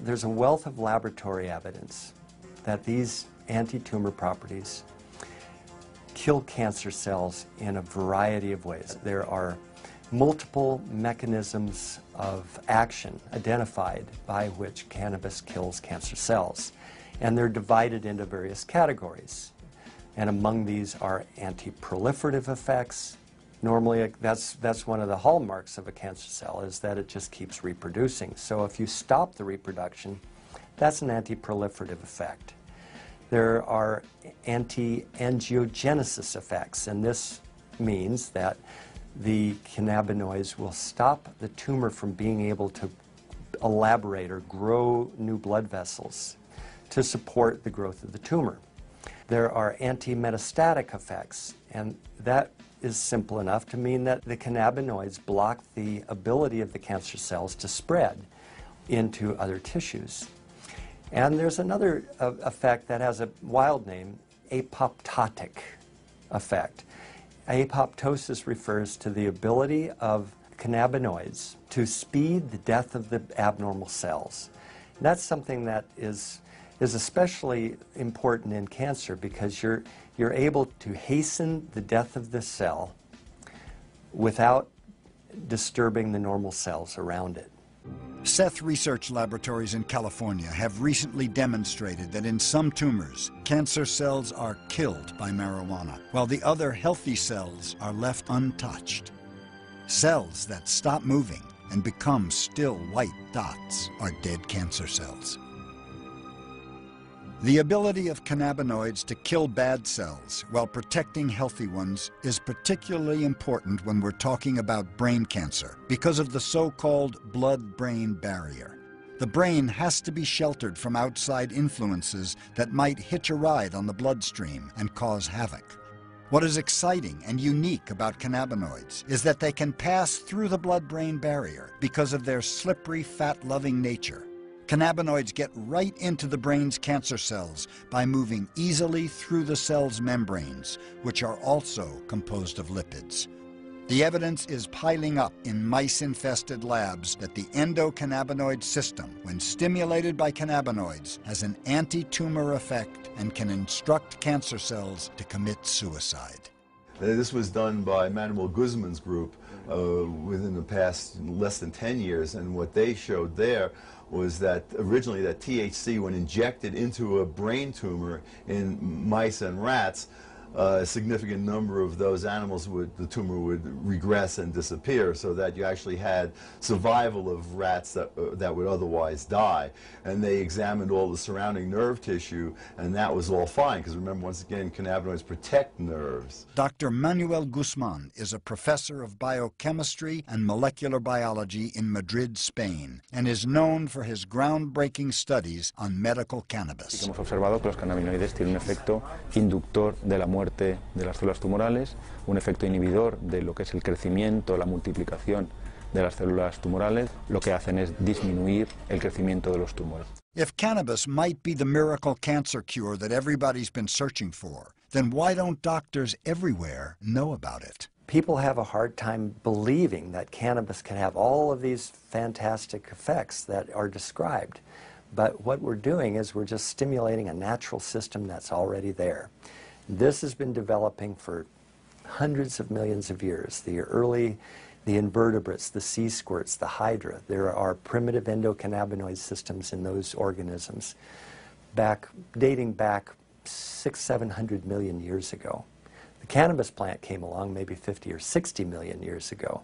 There's a wealth of laboratory evidence that these anti-tumor properties kill cancer cells in a variety of ways. There are multiple mechanisms of action identified by which cannabis kills cancer cells, and they're divided into various categories. And among these are anti-proliferative effects. Normally, that's one of the hallmarks of a cancer cell, is that it just keeps reproducing. So if you stop the reproduction, that's an anti-proliferative effect. There are anti-angiogenesis effects, and this means that the cannabinoids will stop the tumor from being able to elaborate or grow new blood vessels to support the growth of the tumor. There are anti-metastatic effects, and that is simple enough to mean that the cannabinoids block the ability of the cancer cells to spread into other tissues. And there's another effect that has a wild name, apoptotic effect. Apoptosis refers to the ability of cannabinoids to speed the death of the abnormal cells. And that's something that is especially important in cancer, because you're able to hasten the death of the cell without disturbing the normal cells around it. Seth Research Laboratories in California have recently demonstrated that in some tumors, cancer cells are killed by marijuana, while the other healthy cells are left untouched. Cells that stop moving and become still white dots are dead cancer cells. The ability of cannabinoids to kill bad cells while protecting healthy ones is particularly important when we're talking about brain cancer because of the so-called blood-brain barrier. The brain has to be sheltered from outside influences that might hitch a ride on the bloodstream and cause havoc. What is exciting and unique about cannabinoids is that they can pass through the blood-brain barrier because of their slippery, fat-loving nature. Cannabinoids get right into the brain's cancer cells by moving easily through the cell's membranes, which are also composed of lipids. The evidence is piling up in mice-infested labs that the endocannabinoid system, when stimulated by cannabinoids, has an anti-tumor effect and can instruct cancer cells to commit suicide. This was done by Manuel Guzman's group within the past less than 10 years, and what they showed there was that originally that THC, when injected into a brain tumor in mice and rats, a significant number of those animals the tumor would regress and disappear, so that you actually had survival of rats that would otherwise die. And they examined all the surrounding nerve tissue, and that was all fine, because remember, once again, cannabinoids protect nerves. Dr. Manuel Guzman is a professor of biochemistry and molecular biology in Madrid, Spain, and is known for his groundbreaking studies on medical cannabis. Hemos observado que los cannabinoides tienen un efecto inductor de la muerte de las células tumorales, un efecto inhibidor de lo que es el crecimiento, la multiplicación de las células tumorales. Lo que hacen es disminuir el crecimiento de los tumores. If cannabis might be the miracle cancer cure that everybody's been searching for, then why don't doctors everywhere know about it? People have a hard time believing that cannabis can have all of these fantastic effects that are described. But what we're doing is we're just stimulating a natural system that's already there. This has been developing for hundreds of millions of years. The invertebrates, the sea squirts, the hydra, there are primitive endocannabinoid systems in those organisms dating back 600–700 million years ago. The cannabis plant came along maybe 50 or 60 million years ago.